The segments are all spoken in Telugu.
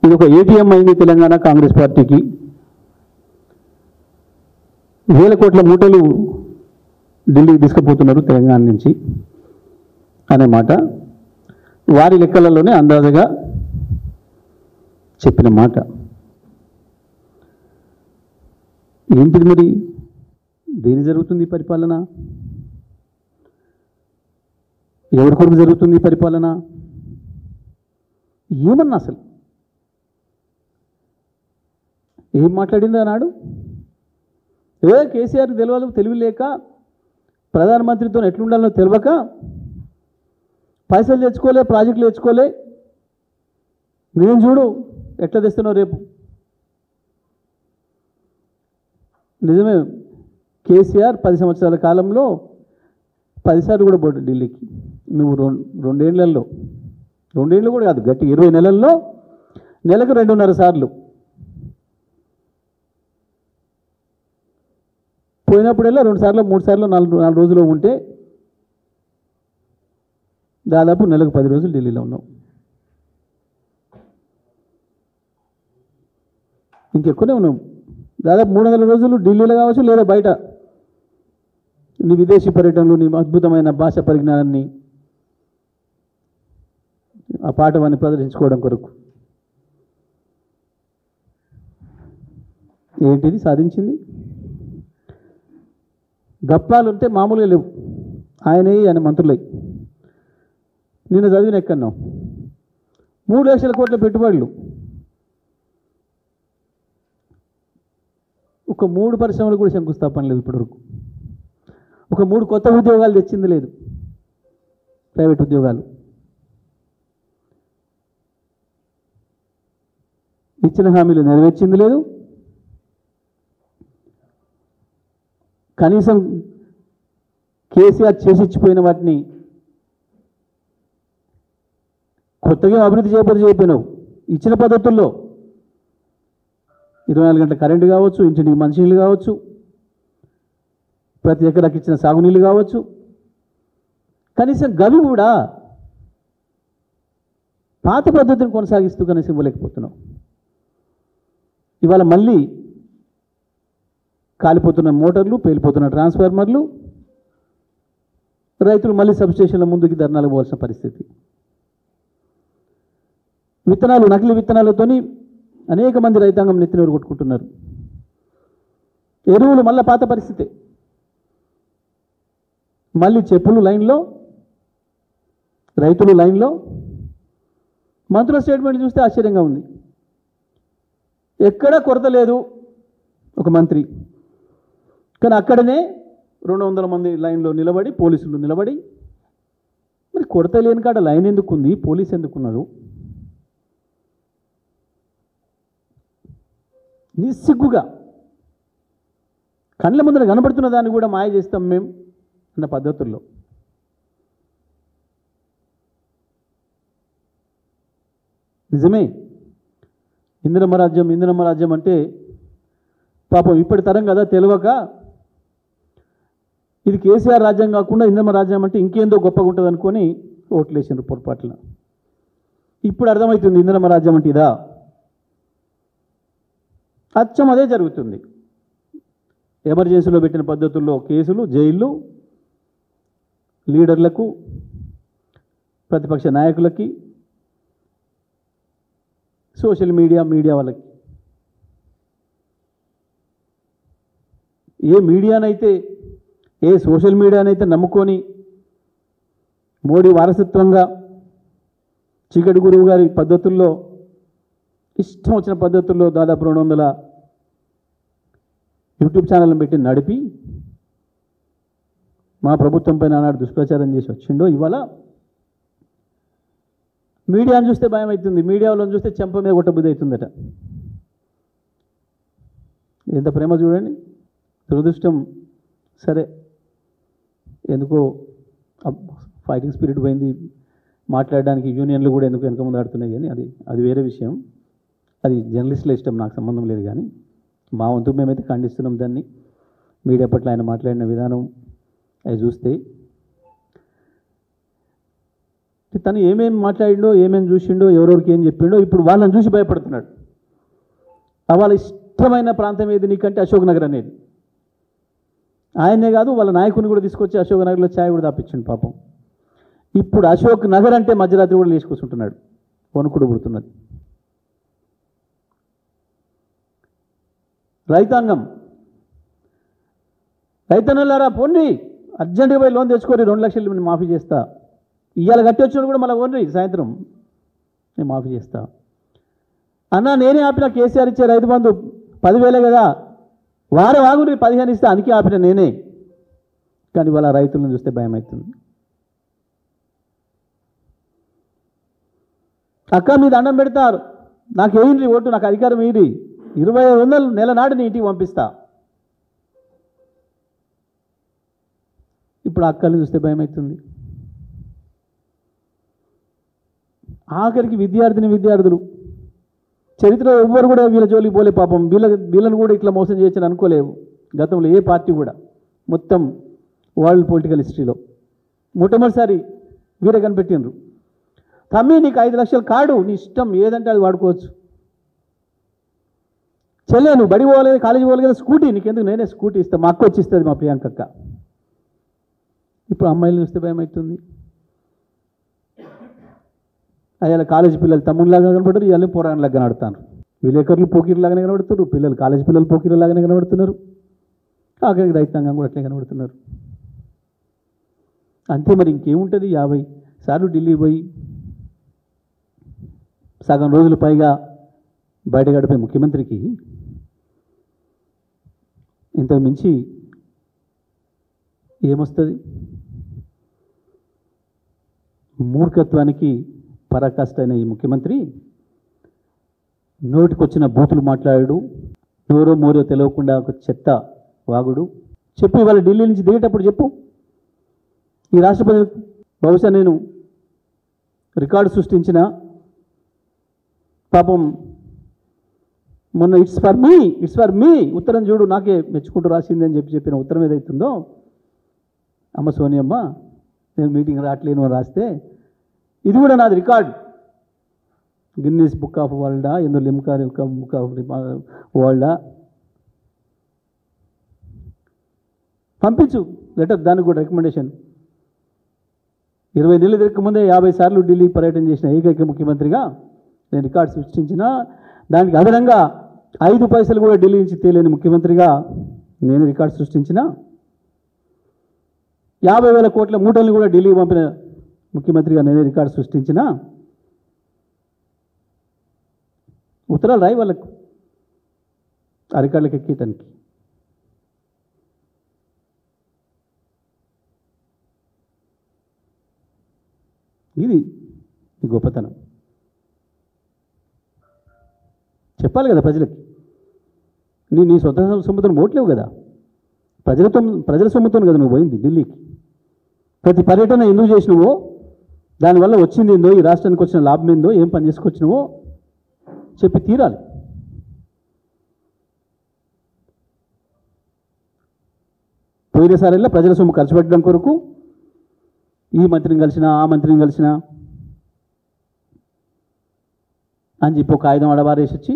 ఇది ఒక ఏటీఎం అయింది తెలంగాణ కాంగ్రెస్ పార్టీకి. వేల కోట్ల మూటలు ఢిల్లీకి తీసుకుపోతున్నారు తెలంగాణ నుంచి అనే మాట వారి లెక్కలలోనే అందాజగా చెప్పిన మాట. ఏంటిది మరి? దేని జరుగుతుంది ఈ పరిపాలన? ఎవరి కొరకు జరుగుతుంది ఈ పరిపాలన? ఏమన్నా అసలు ఏం మాట్లాడిందో అన్నాడు. కేసీఆర్ తెలివి లేక ప్రధానమంత్రితో ఎట్లుండాలో తెలియక పైసలు తెచ్చుకోలే, ప్రాజెక్టులు తెచ్చుకోలే, నేను చూడు ఎట్లా తెస్తున్నావు రేపు. నిజమే, కేసీఆర్ 10 సంవత్సరాల కాలంలో 10 సార్లు కూడా పోటీ ఢిల్లీకి. నువ్వు రెండేళ్ళు కూడా కాదు, గట్టి 20 నెలల్లో నెలకు 2.5 సార్లు పోయినప్పుడల్లా 2 సార్లు 3 సార్లు 4 రోజులు ఉంటే దాదాపు నెలకు 10 రోజులు ఢిల్లీలో ఉన్నావు. ఇంకెక్కువనే ఉన్నావు. దాదాపు 300 రోజులు ఢిల్లీలో కావచ్చు, లేదా బయట నీ విదేశీ పర్యటనలు, నీ అద్భుతమైన భాష పరిజ్ఞానాన్ని, ఆ పాఠవాన్ని ప్రదర్శించుకోవడం కొరకు. ఏంటిది సాధించింది? గప్పాలు ఉంటే మామూలుగా లేవు. ఆయన మంత్రులై నిన్న చదివిన ఎక్కన్నాం 3 లక్షల కోట్ల పెట్టుబడులు, ఒక 3 పరిశ్రమలు కూడా శంకుస్థాపన లేదు ఇప్పటివరకు. ఒక 3 కొత్త ఉద్యోగాలు తెచ్చింది లేదు, ప్రైవేట్ ఉద్యోగాలు. ఇచ్చిన హామీలు నెరవేర్చింది లేదు. కనీసం కేసీఆర్ చేసిచ్చిపోయిన వాటిని కొత్తగా అభివృద్ధి చేయకపోయినావు. ఇచ్చిన పద్ధతుల్లో 24 గంటల కరెంటు కావచ్చు, ఇంటికి మంచినీళ్ళు కావచ్చు, ప్రతి ఎకరాకి ఇచ్చిన సాగునీళ్ళు కావచ్చు, కనీసం గవి కూడా పాత పద్ధతిని కొనసాగిస్తూ కనీసం ఇవ్వలేకపోతున్నావు. ఇవాళ మళ్ళీ కాలిపోతున్న మోటార్లు, పేలిపోతున్న ట్రాన్స్ఫార్మర్లు, రైతులు మళ్ళీ సబ్స్టేషన్ల ముందుకి ధర్నాలకు పోవాల్సిన పరిస్థితి. విత్తనాలు, నకిలీ విత్తనాలతోని అనేక మంది రైతాంగం నెత్తినూరు కొట్టుకుంటున్నారు. ఎరువులు మళ్ళీ పాత పరిస్థితి. మళ్ళీ చెప్పులు లైన్లో, రైతులు లైన్లో. మంత్రుల స్టేట్మెంట్ చూస్తే ఆశ్చర్యంగా ఉంది. ఎక్కడా కొరత లేదు ఒక మంత్రి, కానీ అక్కడనే 200 మంది లైన్లో నిలబడి, పోలీసులు నిలబడి, మరి కొరత లేని కాడ లైన్ ఎందుకుంది, పోలీసు ఎందుకున్నారు? నిస్సిగ్గుగా కళ్ళ ముందర కనబడుతున్న దాన్ని కూడా మాయ చేస్తాం మేము అన్న పద్ధతుల్లో. నిజమే, ఇందిరమ్మ రాజ్యం అంటే పాపం ఇప్పటి తరం కదా తెలియక ఇది కేసీఆర్ రాజ్యం కాకుండా ఇందిరమ్మ రాజ్యం అంటే ఇంకేందో గొప్పగా ఉంటుంది అనుకొని ఓట్లేసారు పొరపాట్ల. ఇప్పుడు అర్థమవుతుంది ఇందిరమ్మ రాజ్యం అంటే ఇదా. అచ్చం అదే జరుగుతుంది. ఎమర్జెన్సీలో పెట్టిన పద్ధతుల్లో కేసులు, జైళ్ళు, లీడర్లకు, ప్రతిపక్ష నాయకులకి, సోషల్ మీడియా వాళ్ళకి. ఏ సోషల్ మీడియానైతే నమ్ముకొని మోడీ వారసత్వంగా చీకటి గురువు గారి పద్ధతుల్లో, ఇష్టం వచ్చిన పద్ధతుల్లో దాదాపు 200 యూట్యూబ్ ఛానల్ని పెట్టి నడిపి మా ప్రభుత్వం పైన ఆనాడు దుష్ప్రచారం చేసి వచ్చిండో, ఇవాళ మీడియాను చూస్తే భయం అవుతుంది. మీడియా వాళ్ళని చూస్తే చెంప మీద కొట్టబుద్ధి అవుతుందట. ఎంత ప్రేమ చూడండి. దురదృష్టం, సరే ఎందుకో ఫైటింగ్ స్పిరిట్ పోయింది. మాట్లాడడానికి యూనియన్లు కూడా ఎందుకు వెనక ముందు ఆడుతున్నాయి, కానీ అది వేరే విషయం. అది జర్నలిస్టుల ఇష్టం, నాకు సంబంధం లేదు. కానీ మా వంతు మేమైతే ఖండిస్తున్నాం దాన్ని. మీడియా పట్ల ఆయన మాట్లాడిన విధానం అవి చూస్తే తను ఏమేమి మాట్లాడిండో ఏమేమి చూసిండో ఎవరెవరికి ఏం చెప్పిండో ఇప్పుడు వాళ్ళని చూసి భయపడుతున్నాడు. వాళ్ళ ఇష్టమైన ప్రాంతం ఏది నీకంటే అశోక్ నగర్ అనేది. ఆయనే కాదు వాళ్ళ నాయకుని కూడా తీసుకొచ్చి అశోక్ నగర్లో ఛాయ్ కూడా తాపించండి పాపం. ఇప్పుడు అశోక్ నగర్ అంటే మధ్యరాత్రి కూడా లేచి కూర్చుంటున్నాడు, వణుకుడు పుడుతున్నది. రైతాంగం, రైతన్నలారా పోండి, అర్జెంటుగా పోయి లోన్ తెచ్చుకోరి, 2 లక్షలు మాఫీ చేస్తా. ఇవాళ కట్టి వచ్చినప్పుడు కూడా మళ్ళీ పోండి, సాయంత్రం నేను మాఫీ చేస్తా. అన్న నేనే ఆపిన, కేసీఆర్ ఇచ్చే రైతు బంధు 10,000 కదా, వారం ఆగుని 15 ఇస్తే అందుకే ఆపిన నేనే. కానీ వాళ్ళ రైతులను చూస్తే భయం అవుతుంది. అక్క మీద దండం పెడతారు, నాకు వేయండి ఓటు, నాకు అధికారం వేయండి, 2500 నెల నాడు నీ ఇంటికి పంపిస్తా. ఇప్పుడు అక్కల్ని చూస్తే భయం అవుతుంది. ఆఖరికి విద్యార్థులు చరిత్రలో ఎవ్వరు కూడా వీళ్ళ జోలికి పోలే పాపం. వీళ్ళని కూడా ఇట్లా మోసం చేయొచ్చని అనుకోలేవు గతంలో ఏ పార్టీ కూడా, మొత్తం వరల్డ్ పొలిటికల్ హిస్టరీలో మొట్టమొదటిసారి వీరే కనిపెట్టిండ్రు. తమ్మి నీకు 5 లక్షల కార్డు, నీ ఇష్టం ఏదంటే అది వాడుకోవచ్చు. చెల్లె నువ్వు బడి పోవాలి, కాలేజీ పోవాలి కదా, స్కూటీ నీకెందుకు, నేనే స్కూటీ ఇస్తాను, మా అక్క వచ్చి ఇస్తుంది, మా ప్రియాంకక్క. ఇప్పుడు అమ్మాయిలు చూస్తే భయం అవుతుంది. అయ్యాల కాలేజీ పిల్లలు తమ్ముళ్ళలాగా కనబడతారు, ఇవాళ పోరాణలాగా కనబడతారు. విలేకరులు పోకీరులాగానే కనబడుతున్నారు, కాలేజీ పిల్లలు పోకీరులాగానే కనబడుతున్నారు, ఆఖరికి రైతాంగం కూడా అట్లే కనబడుతున్నారు. అంతే మరి ఇంకేముంటుంది. 50 సార్లు ఢిల్లీ పోయి సగం రోజులు పైగా బయట గడిపే ముఖ్యమంత్రికి ఇంతకు మించి ఏమొస్తుంది? మూర్ఖత్వానికి పరాకాష్ట అయిన ఈ ముఖ్యమంత్రి నోటికొచ్చిన బూతులు మాట్లాడు, నోరో మోరో తెలియకుండా ఒక చెత్త వాగుడు. చెప్పు, ఇవాళ ఢిల్లీ నుంచి దిగేటప్పుడు చెప్పు ఈ రాష్ట్ర ప్రజలకు. బహుశా నేను రికార్డు సృష్టించిన పాపం మొన్న ఇట్స్ ఫర్ మీ ఉత్తరం చూడు, నాకే మెచ్చుకుంటూ రాసింది అని చెప్పిన ఉత్తరం ఏదైతుందో, అమ్మ సోనియమ్మ నేను మీటింగ్ రావట్లేను అని రాస్తే, ఇది కూడా నాది రికార్డ్. గిన్నీస్ బుక్ ఆఫ్ వరల్డా, ఎందో లిమ్కా బుక్ ఆఫ్ వరల్డా, పంపించు లెటర్, దానికి కూడా రికమెండేషన్. 20 నెలలు తిరగక ముందే 50 సార్లు ఢిల్లీ పర్యటన చేసిన ఏకైక ముఖ్యమంత్రిగా నేను రికార్డు సృష్టించిన, దానికి అదనంగా 5 పైసలు కూడా ఢిల్లీ నుంచి తేలేని ముఖ్యమంత్రిగా నేను రికార్డు సృష్టించిన, 50,000 కోట్ల మూటల్ని కూడా ఢిల్లీ పంపిన ముఖ్యమంత్రిగా నేనే రికార్డు సృష్టించిన. ఉత్తరాలు రాయి వాళ్ళకు ఆ రికార్డులకు ఎక్కేయటానికి. ఇది ఈ గొప్పతనం. చెప్పాలి కదా ప్రజలకి. నీ సొంత సొమ్ముతో ఓట్లేవు కదా, ప్రజల సొమ్ముతో కదా నువ్వు పోయింది ఢిల్లీకి. ప్రతి పర్యటన ఎందుకు చేసినవో, దానివల్ల వచ్చింది ఏందో, ఈ రాష్ట్రానికి వచ్చిన లాభం ఏందో, ఏం పని చేసుకొచ్చినవో చెప్పి తీరాలి. పోయినసారిలో ప్రజల సొమ్ము ఖర్చు పెట్టడం కొరకు ఈ మంత్రిని కలిసినా ఆ మంత్రిని కలిసినా అని చెప్పి ఒక ఆయుధం అడబారేసి వచ్చి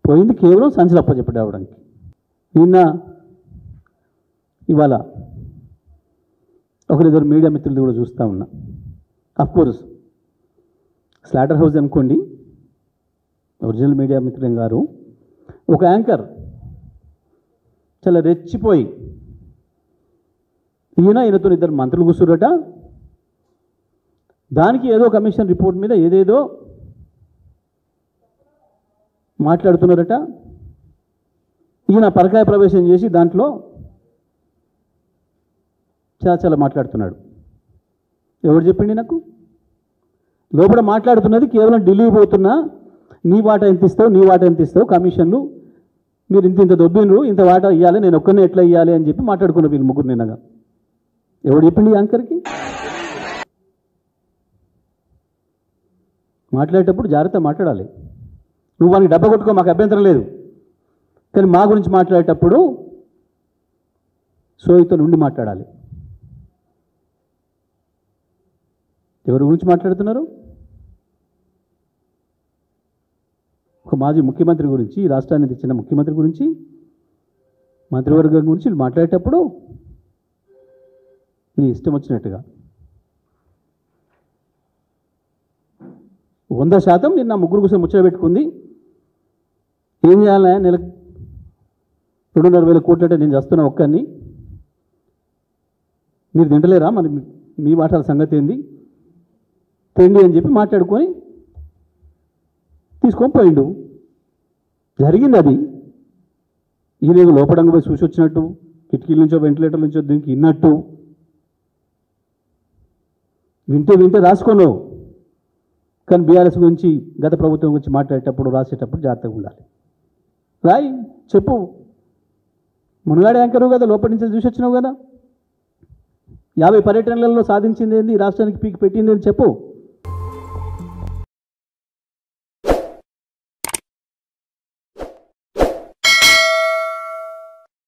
పోయింది కేవలం సంచులు అప్పచెప్పడానికి. నిన్న ఇవాళ ఒకరిద్దరు మీడియా మిత్రులు కూడా చూస్తూ ఉన్నా. అఫ్కోర్స్ స్లాటర్ హౌస్ అనుకోండి, ఒరిజినల్ మీడియా మిత్రులు గారు, ఒక యాంకర్ చాలా రెచ్చిపోయి ఈయనతో 2 మంత్రులు కూర్చురట, దానికి ఏదో కమిషన్ రిపోర్ట్ మీద ఏదేదో మాట్లాడుతున్నారట. ఈయన పరకాయ ప్రవేశం చేసి దాంట్లో చాలా మాట్లాడుతున్నాడు. ఎవరు చెప్పిండి నాకు? లోపల మాట్లాడుతున్నది కేవలం ఢిల్లీ పోతున్నా, నీ వాటా ఎంత ఇస్తావు, కమిషన్లు మీరు ఇంత దొబ్బినరు, ఇంత వాటా ఇవ్వాలి, నేను ఒక్కనే ఎట్లా ఇవ్వాలి అని చెప్పి మాట్లాడుకున్న వీళ్ళు ముగ్గురు నిన్నగా. ఎవడు చెప్పిండి యాంకర్కి? మాట్లాడేటప్పుడు జాగ్రత్త మాట్లాడాలి. నువ్వు వానికి డబ్బా కొట్టుకో, మాకు అభ్యంతరం లేదు, కానీ మా గురించి మాట్లాడేటప్పుడు సోయితో నుండి మాట్లాడాలి. ఎవరి గురించి మాట్లాడుతున్నారు? ఒక మాజీ ముఖ్యమంత్రి గురించి, ఈ రాష్ట్రాన్ని తెచ్చిన ముఖ్యమంత్రి గురించి, మంత్రివర్గం గురించి వీళ్ళు మాట్లాడేటప్పుడు నీ ఇష్టం వచ్చినట్టుగా 100% నిన్న ముగ్గురు కోసం ముచ్చట పెట్టుకుంది. ఏం చేయాలి? నెలకు 2,500 కోట్లు అంటే నేను చేస్తున్నా ఒక్కరిని, మీరు తింటలేరా? మరి మీ మాటల సంగతి ఏంది? తిండి అని చెప్పి మాట్లాడుకొని తీసుకొని పోయిండు. జరిగింది అది. ఈయన లోపడంగా పోయి చూసి వచ్చినట్టు, కిటికీల నుంచో వెంటిలేటర్ నుంచో దీనికి విన్నట్టు వింటే రాసుకున్నావు. కానీ బీఆర్ఎస్ గురించి, గత ప్రభుత్వం గురించి మాట్లాడేటప్పుడు, రాసేటప్పుడు జాగ్రత్తగా ఉండాలి. రాయి, చెప్పు. మునగాడే యాంకరు కదా, లోపలి నుంచి చూసి వచ్చినావు కదా. 50 పర్యటనలలో సాధించింది ఏంది, రాష్ట్రానికి పీకి పెట్టింది అని చెప్పు.